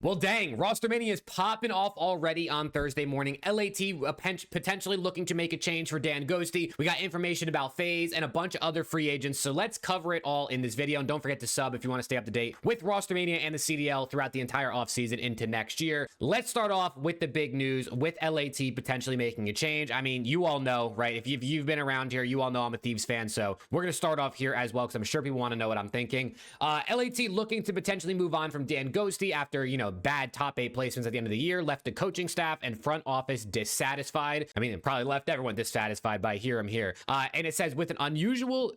Well, dang, rostermania is popping off already on Thursday morning. LAT potentially looking to make a change for Dan Ghosty. We got information about FaZe and a bunch of other free agents, so let's cover it all in this video. And don't forget to sub if you want to stay up to date with rostermania and the CDL throughout the entire offseason into next year. Let's start off with the big news with LAT potentially making a change. I mean, you all know, right? If you've been around here, you all know I'm a Thieves fan, so we're going to start off here as well because I'm sure people want to know what I'm thinking. LAT looking to potentially move on from Dan Ghosty after, bad top 8 placements at the end of the year, left the coaching staff and front office dissatisfied. I mean, it probably left everyone dissatisfied by here. And it says with an unusual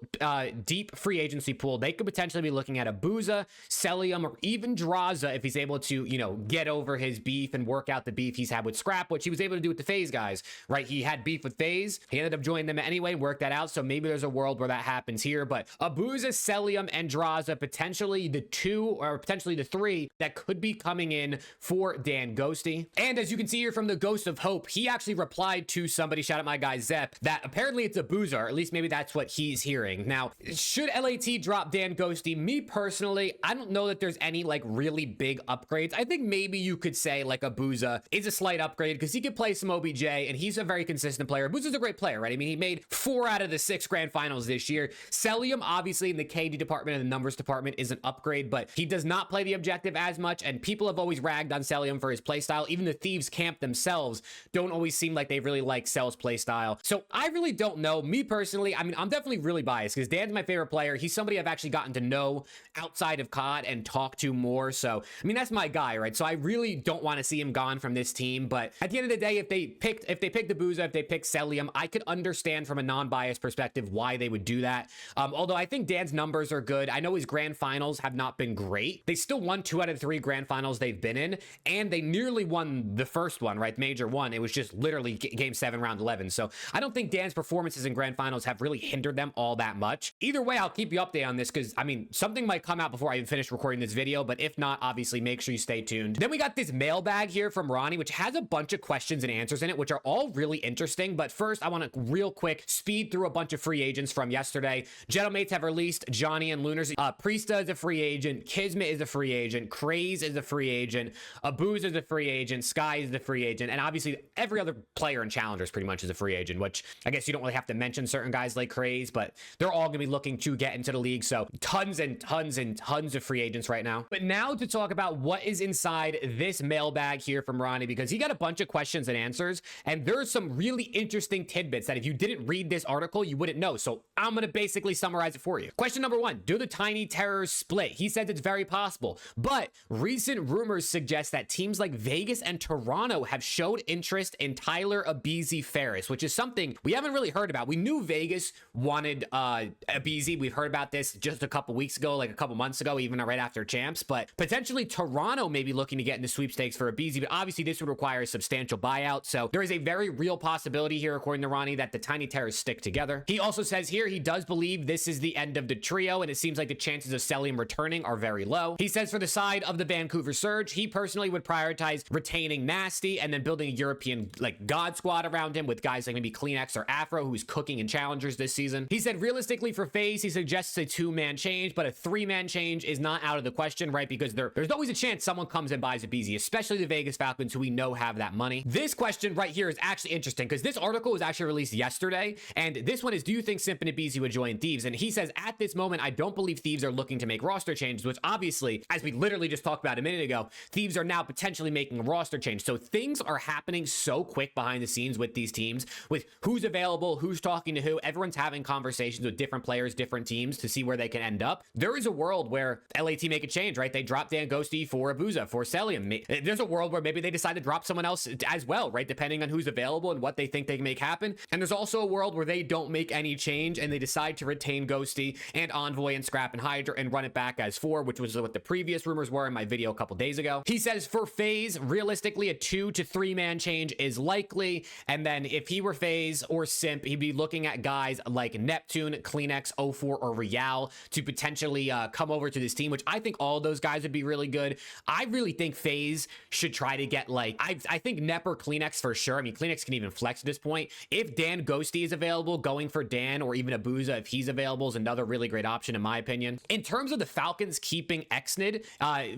deep free agency pool, they could potentially be looking at Abuza, Celium, or even Draza if he's able to, get over his beef and work out the beef he's had with Scrap, which he was able to do with the FaZe guys, right? He had beef with FaZe. He ended up joining them anyway and worked that out. So maybe there's a world where that happens here. But Abuza, Celium, and Draza, potentially the 2 or potentially the 3 that could be coming in for Dan Ghosty. And as you can see here from the Ghost of Hope, he actually replied to somebody, shout out my guy Zep, that apparently it's Abuza, or at least maybe that's what he's hearing. Now, should LAT drop Dan Ghosty? Me personally, I don't know that there's any like really big upgrades. I think maybe you could say like Abuza is a slight upgrade because he could play some OBJ and he's a very consistent player. Abuza's a great player, right? I mean, he made 4 out of the 6 grand finals this year. Celium, obviously in the KD department and the numbers department, is an upgrade, but he does not play the objective as much, and people have always ragged on Celium for his playstyle. Even the Thieves camp themselves don't always seem like they really like Cell's playstyle. So I really don't know. Me personally, I mean, I'm definitely really biased because Dan's my favorite player. He's somebody I've actually gotten to know outside of COD and talk to more. So, I mean, that's my guy, right? So I really don't want to see him gone from this team. But at the end of the day, if they picked Abuza, if they picked Celium, I could understand from a non-biased perspective why they would do that. Although I think Dan's numbers are good. I know his grand finals have not been great. They still won 2 out of 3 grand finals they've been in, and they nearly won the first one, right? Major one. It was just literally game 7, round 11. So I don't think Dan's performances in grand finals have really hindered them all that much. Either way, I'll keep you updated on this because, I mean, something might come out before I even finish recording this video, but if not, obviously make sure you stay tuned. Then we got this mailbag here from Ronnie, which has a bunch of questions and answers in it, which are all really interesting. But first, I want to real quick speed through a bunch of free agents from yesterday. Gentlemates have released Johnny and Lunars. Priesta is a free agent. Kismet is a free agent. Craze is a free agent. Abuza is a free agent. Sky is the free agent. And obviously every other player in Challengers pretty much is a free agent, which I guess you don't really have to mention certain guys like Craze, but they're all going to be looking to get into the league. So tons and tons and tons of free agents right now. But now to talk about what is inside this mailbag here from Ronnie, because he got a bunch of questions and answers, and there's some really interesting tidbits that if you didn't read this article, you wouldn't know. So I'm going to basically summarize it for you. Question number 1, do the Tiny Terrors split? He says it's very possible, but recent rumors suggest that teams like Vegas and Toronto have showed interest in Tyler Abizi Ferris, which is something we haven't really heard about. We knew Vegas wanted Abizi. We've heard about this just a couple weeks ago, like a couple months ago, even right after champs, but potentially Toronto may be looking to get into sweepstakes for Abizi, but obviously this would require a substantial buyout. So there is a very real possibility here, according to Ronnie, that the Tiny Terrors stick together. He also says here he does believe this is the end of the trio, and it seems like the chances of Celium returning are very low. He says for the side of the Vancouver Surge, he personally would prioritize retaining Nasty and then building a European like God squad around him with guys like maybe Kleenex or Afro, who's cooking in Challengers this season. He said realistically for FaZe, he suggests a 2-man change, but a 3-man change is not out of the question, right? Because there's always a chance someone comes and buys Abizi, especially the Vegas Falcons, who we know have that money. This question right here is actually interesting because this article was actually released yesterday, and this one is, do you think Simp and Abizi would join Thieves? And he says, at this moment, I don't believe Thieves are looking to make roster changes, which obviously, as we literally just talked about a minute ago, Thieves are now potentially making a roster change. So things are happening so quick behind the scenes with these teams, with who's available, who's talking to who. Everyone's having conversations with different players, different teams to see where they can end up. There is a world where LAT make a change, right? They drop Dan Ghosty for Abuza, for Celium. There's a world where maybe they decide to drop someone else as well, right? Depending on who's available and what they think they can make happen. And there's also a world where they don't make any change and they decide to retain Ghosty and Envoy and Scrap and Hydra and run it back as 4, which was what the previous rumors were in my video a couple days ago. He says for FaZe, realistically, a 2 to 3-man change is likely. And then if he were FaZe or Simp, he'd be looking at guys like Neptune, Kleenex, 04, or Real to potentially come over to this team, which I think all those guys would be really good. I really think FaZe should try to get like, I think Nep or Kleenex for sure. I mean, Kleenex can even flex at this point. If Dan Ghosty is available, going for Dan or even Abuza, if he's available, is another really great option in my opinion. In terms of the Falcons keeping Exnid,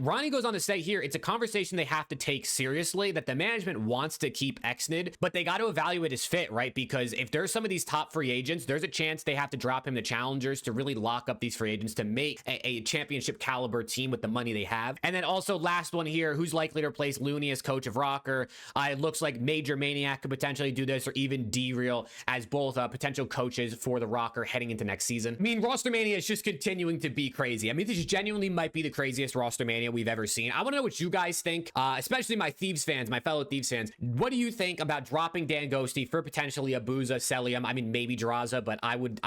Ronnie goes on to say say here, it's a conversation they have to take seriously, that the management wants to keep Exnid, but they got to evaluate his fit, right? Because if there's some of these top free agents, there's a chance they have to drop him to challengers to really lock up these free agents to make a championship caliber team with the money they have. And then also last one here, who's likely to replace Looney as coach of Rocker? It looks like Major Maniac could potentially do this, or even D-Real as both potential coaches for the Rocker heading into next season. I mean, roster mania is just continuing to be crazy. I mean, this genuinely might be the craziest roster mania we've ever seen. I want to know what you guys think, especially my Thieves fans, my fellow Thieves fans. What do you think about dropping Dan Ghosty for potentially Abuza, Celium? I mean, maybe Draza, but I would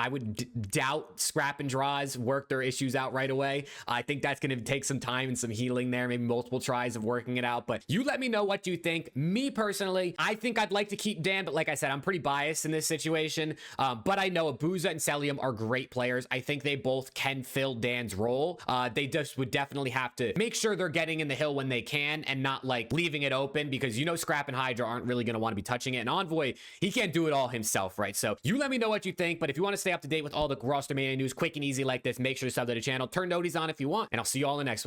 doubt Scrap and Draws work their issues out right away. I think that's going to take some time and some healing there, maybe multiple tries of working it out. But you let me know what you think. Me personally, I think I'd like to keep Dan, but like I said, I'm pretty biased in this situation. But I know Abuza and Celium are great players. I think they both can fill Dan's role. They just would definitely have to make sure they're getting in the hill when they can and not like leaving it open, because you know Scrap and Hydra aren't really going to want to be touching it. And Envoy, he can't do it all himself, right? So you let me know what you think. But if you want to stay up to date with all the roster mania news quick and easy like this, make sure to sub to the channel, turn noties on if you want, and I'll see you all in the next one.